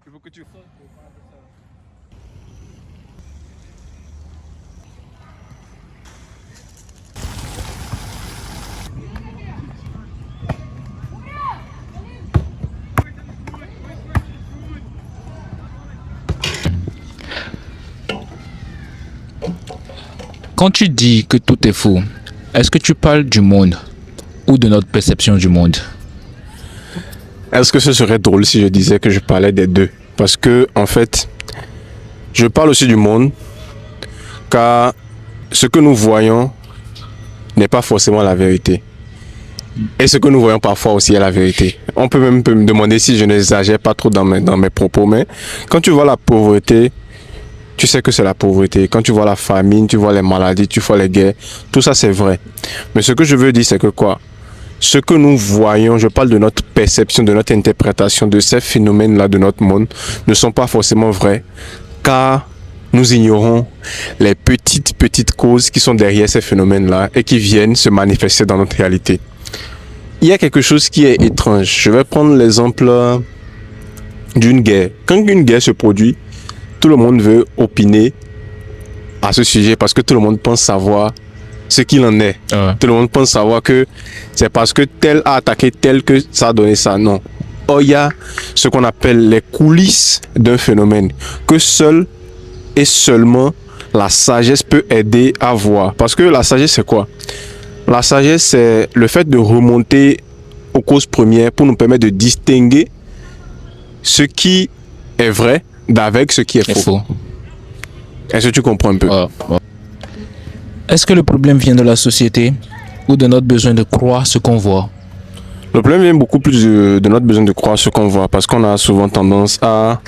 Il faut que tu... Quand tu dis que tout est faux, est-ce que tu parles du monde ou de notre perception du monde? Est-ce que ce serait drôle si je disais que je parlais des deux? Parce que, en fait, je parle aussi du monde, car ce que nous voyons n'est pas forcément la vérité. Et ce que nous voyons parfois aussi est la vérité. On peut même me demander si je n'exagère pas trop dans mes propos, mais quand tu vois la pauvreté, tu sais que c'est la pauvreté. Quand tu vois la famine, tu vois les maladies, tu vois les guerres, tout ça c'est vrai. Mais ce que je veux dire, c'est que quoi? Ce que nous voyons, je parle de notre perception, de notre interprétation de ces phénomènes-là de notre monde, ne sont pas forcément vrais, car nous ignorons les petites causes qui sont derrière ces phénomènes-là et qui viennent se manifester dans notre réalité. Il y a quelque chose qui est étrange. Je vais prendre l'exemple d'une guerre. Quand une guerre se produit, tout le monde veut opiner à ce sujet parce que tout le monde pense savoir ce qu'il en est. Tout le monde pense savoir que c'est parce que tel a attaqué tel que ça a donné ça. Non. Or, il y a ce qu'on appelle les coulisses d'un phénomène que seul et seulement la sagesse peut aider à voir. Parce que la sagesse, c'est quoi? La sagesse, c'est le fait de remonter aux causes premières pour nous permettre de distinguer ce qui est vrai d'avec ce qui est faux. Est-ce que tu comprends un peu? Est-ce que le problème vient de la société ou de notre besoin de croire ce qu'on voit? Le problème vient beaucoup plus de notre besoin de croire ce qu'on voit parce qu'on a souvent tendance à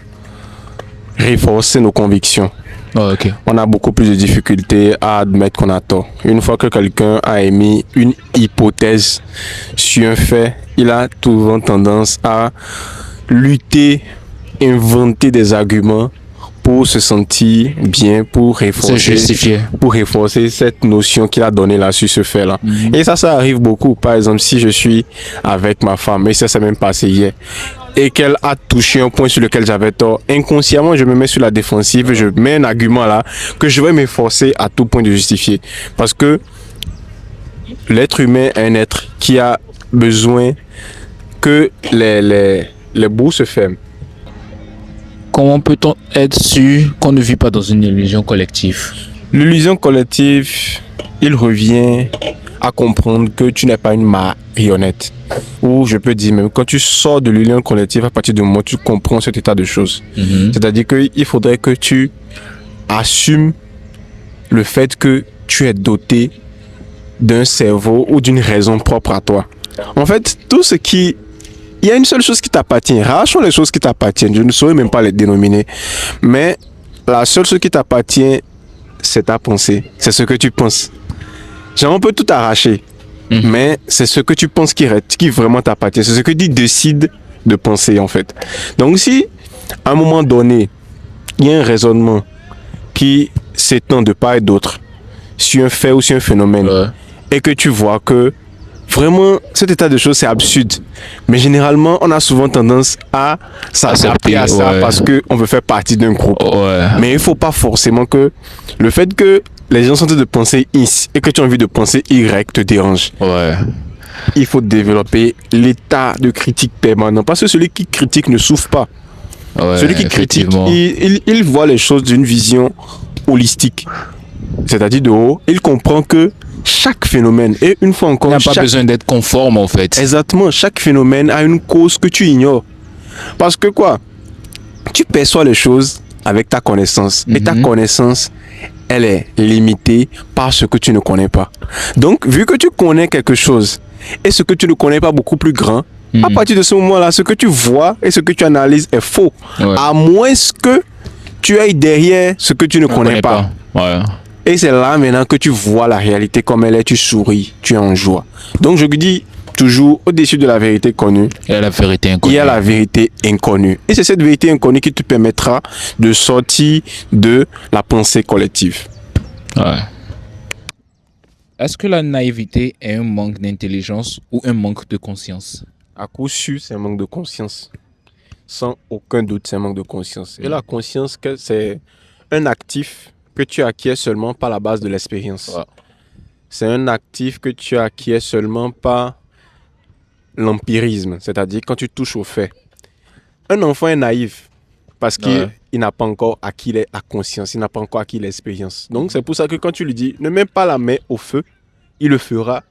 renforcer nos convictions. On a beaucoup plus de difficultés à admettre qu'on a tort. Une fois que quelqu'un a émis une hypothèse sur un fait, il a souvent tendance à lutter, inventer des arguments pour se sentir bien, pour renforcer cette notion qu'il a donnée là sur ce fait-là. Et ça arrive beaucoup. Par exemple, si je suis avec ma femme, et ça s'est même passé hier, et qu'elle a touché un point sur lequel j'avais tort, inconsciemment, je me mets sur la défensive, je mets un argument là que je vais m'efforcer à tout point de justifier. Parce que l'être humain est un être qui a besoin que les bouts se ferment. Comment peut-on être sûr qu'on ne vit pas dans une illusion collective? L'illusion collective, il revient à comprendre que tu n'es pas une marionnette. Ou je peux dire même, quand tu sors de l'illusion collective, à partir du moment où tu comprends cet état de choses. C'est-à-dire qu'il faudrait que tu assumes le fait que tu es doté d'un cerveau ou d'une raison propre à toi. En fait, tout ce qui... Il y a une seule chose qui t'appartient. Rares sont les choses qui t'appartiennent. Je ne saurais même pas les dénominer. Mais la seule chose qui t'appartient, c'est ta pensée. C'est ce que tu penses. Genre, on peut tout arracher. Mais c'est ce que tu penses qui vraiment t'appartient. C'est ce que tu décides de penser, en fait. Donc, si, à un moment donné, il y a un raisonnement qui s'étend de part et d'autre sur un fait ou sur un phénomène, et que tu vois que vraiment, cet état de choses, c'est absurde. Mais généralement, on a souvent tendance à s'adapter à ça parce qu'on veut faire partie d'un groupe. Mais il ne faut pas forcément que le fait que les gens sont en train de penser X et que tu as envie de penser Y te dérange. Il faut développer l'état de critique permanent. Parce que celui qui critique ne souffre pas. Celui qui critique, il voit les choses d'une vision holistique. C'est-à-dire de haut, il comprend que chaque phénomène, et une fois encore, il n'y a pas besoin d'être conforme en fait. Exactement, chaque phénomène a une cause que tu ignores. Parce que quoi? Tu perçois les choses avec ta connaissance. Et ta connaissance, elle est limitée par ce que tu ne connais pas. Donc, vu que tu connais quelque chose, et ce que tu ne connais pas beaucoup plus grand, à partir de ce moment-là, ce que tu vois et ce que tu analyses est faux. À moins que tu ailles derrière ce que tu ne connais pas. Et c'est là maintenant que tu vois la réalité comme elle est, tu souris, tu es en joie. Donc je dis toujours, au-dessus de la vérité connue, il y a la vérité inconnue. Il y a la vérité inconnue. Et c'est cette vérité inconnue qui te permettra de sortir de la pensée collective. Est-ce que la naïveté est un manque d'intelligence ou un manque de conscience? À coup sûr, c'est un manque de conscience. sans aucun doute, c'est un manque de conscience. Et la conscience, c'est un actif que tu acquiers seulement par la base de l'expérience. Ouais. C'est un actif que tu acquiers seulement par l'empirisme, c'est-à-dire quand tu touches aux faits. Un enfant est naïf parce qu'il n'a pas encore acquis la conscience, il n'a pas encore acquis l'expérience. Donc c'est pour ça que quand tu lui dis ne mets pas la main au feu, il le fera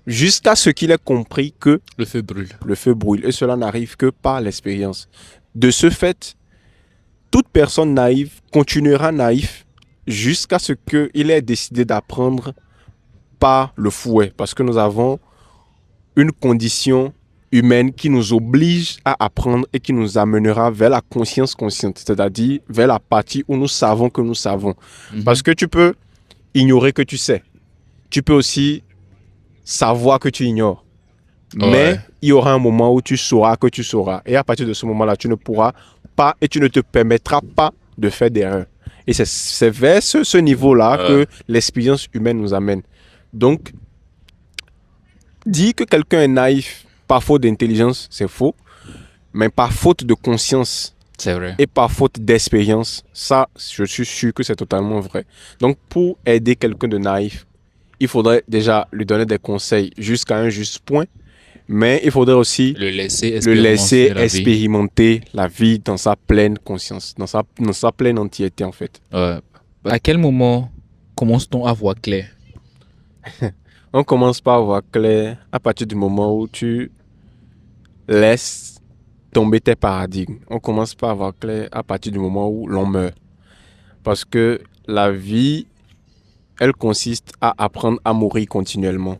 jusqu'à ce qu'il ait compris que Le feu brûle. le feu brûle. Et cela n'arrive que par l'expérience. De ce fait, toute personne naïve continuera naïf jusqu'à ce qu'il ait décidé d'apprendre par le fouet. Parce que nous avons une condition humaine qui nous oblige à apprendre et qui nous amènera vers la conscience consciente, c'est-à-dire vers la partie où nous savons que nous savons. Parce que tu peux ignorer que tu sais. Tu peux aussi savoir que tu ignores. Mais il y aura un moment où tu sauras que tu sauras. Et à partir de ce moment-là, tu ne pourras pas et tu ne te permettras pas de faire d'erreur. Et c'est vers ce niveau-là que l'expérience humaine nous amène. Donc, dire que quelqu'un est naïf par faute d'intelligence, c'est faux. Mais par faute de conscience C'est vrai. et par faute d'expérience, ça, je suis sûr que c'est totalement vrai. Donc, pour aider quelqu'un de naïf, il faudrait déjà lui donner des conseils jusqu'à un juste point. Mais il faudrait aussi Le laisser le laisser la vie. expérimenter la vie dans sa pleine conscience, dans sa pleine entièreté en fait. Ouais. À quel moment commence-t-on à voir clair? On commence par voir clair à partir du moment où tu laisses tomber tes paradigmes. On commence par voir clair à partir du moment où l'on meurt. Parce que la vie, elle consiste à apprendre à mourir continuellement.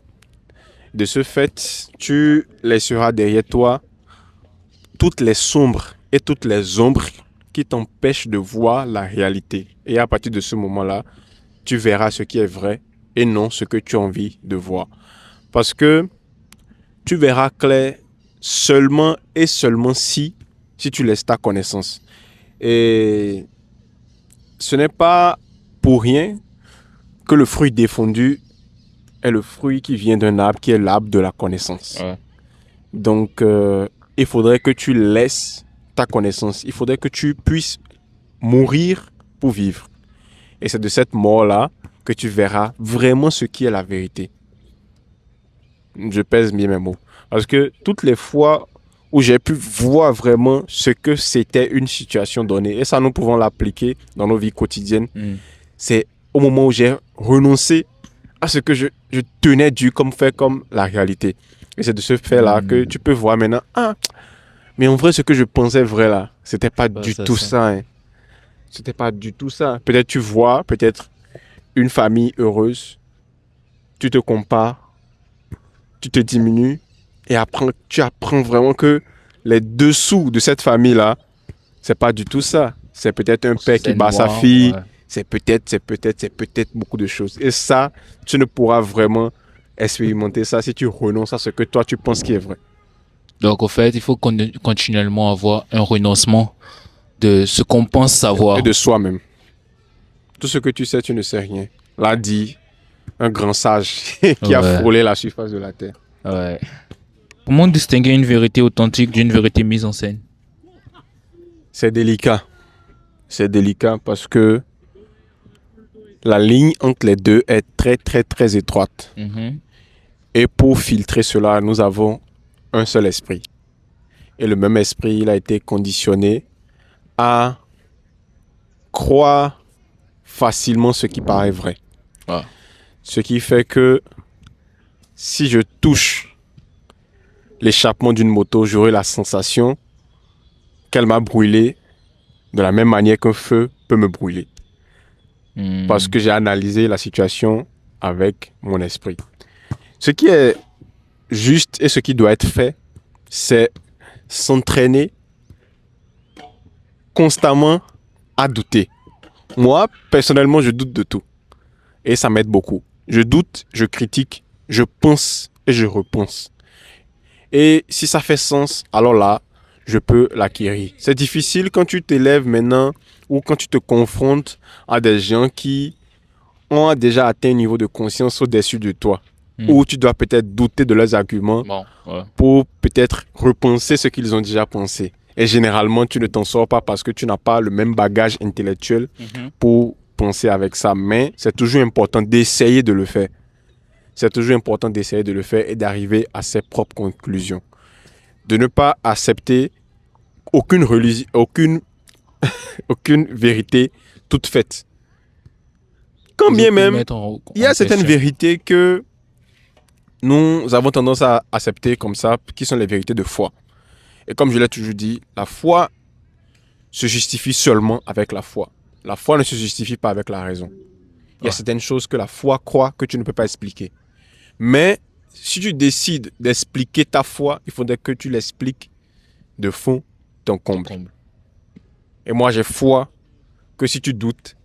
De ce fait, tu laisseras derrière toi toutes les sombres et toutes les ombres qui t'empêchent de voir la réalité. Et à partir de ce moment-là, tu verras ce qui est vrai et non ce que tu as envie de voir. Parce que tu verras clair seulement et seulement si tu laisses ta connaissance. Et ce n'est pas pour rien que le fruit défendu est le fruit qui vient d'un arbre qui est l'arbre de la connaissance. Ouais. Donc, il faudrait que tu laisses ta connaissance. Il faudrait que tu puisses mourir pour vivre. Et c'est de cette mort-là que tu verras vraiment ce qui est la vérité. Je pèse bien mes mots. Parce que toutes les fois où j'ai pu voir vraiment ce que c'était une situation donnée, et ça nous pouvons l'appliquer dans nos vies quotidiennes, c'est au moment où j'ai renoncé à ce que je tenais dû comme faire comme la réalité. Et c'est de ce fait-là que tu peux voir maintenant, mais en vrai, ce que je pensais vrai là, c'était pas du tout ça. Hein. C'était pas du tout ça. Peut-être tu vois, peut-être une famille heureuse, tu te compares, tu te diminues, et après, tu apprends vraiment que les dessous de cette famille-là, c'est pas du tout ça. C'est peut-être un père qui bat sa fille. Ouais. C'est peut-être beaucoup de choses. Et ça, tu ne pourras vraiment expérimenter ça si tu renonces à ce que toi, tu penses qui est vrai. Donc, au fait, il faut continuellement avoir un renoncement de ce qu'on pense savoir. Et de soi-même. Tout ce que tu sais, tu ne sais rien. L'a dit un grand sage qui a frôlé la surface de la terre. Ouais. Comment distinguer une vérité authentique d'une vérité mise en scène? C'est délicat. C'est délicat parce que la ligne entre les deux est très étroite. Et pour filtrer cela, nous avons un seul esprit. Et le même esprit, il a été conditionné à croire facilement ce qui paraît vrai. Ah. Ce qui fait que si je touche l'échappement d'une moto, j'aurai la sensation qu'elle m'a brûlé de la même manière qu'un feu peut me brûler. Parce que j'ai analysé la situation avec mon esprit. Ce qui est juste et ce qui doit être fait, c'est s'entraîner constamment à douter. Moi, personnellement, je doute de tout. Et ça m'aide beaucoup. Je doute, je critique, je pense et je repense. Et si ça fait sens, alors là, je peux l'acquérir. C'est difficile quand tu t'élèves maintenant ou quand tu te confrontes à des gens qui ont déjà atteint un niveau de conscience au-dessus de toi. Où tu dois peut-être douter de leurs arguments pour peut-être repenser ce qu'ils ont déjà pensé. Et généralement, tu ne t'en sors pas parce que tu n'as pas le même bagage intellectuel pour penser avec ça. Mais c'est toujours important d'essayer de le faire. C'est toujours important d'essayer de le faire et d'arriver à ses propres conclusions. De ne pas accepter aucune vérité toute faite. Quand bien même, il y a certaines vérités que nous avons tendance à accepter comme ça, qui sont les vérités de foi. Et comme je l'ai toujours dit, la foi se justifie seulement avec la foi. La foi ne se justifie pas avec la raison. Il y a certaines choses que la foi croit que tu ne peux pas expliquer. Mais si tu décides d'expliquer ta foi, il faudrait que tu l'expliques de fond en comble. Et moi, j'ai foi que si tu doutes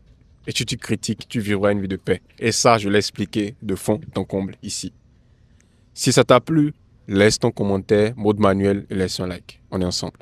et si tu critiques, tu vivras une vie de paix. Et ça, je l'ai expliqué de fond en comble ici. Si ça t'a plu, laisse ton commentaire, Maud Manuel, et laisse un like. On est ensemble.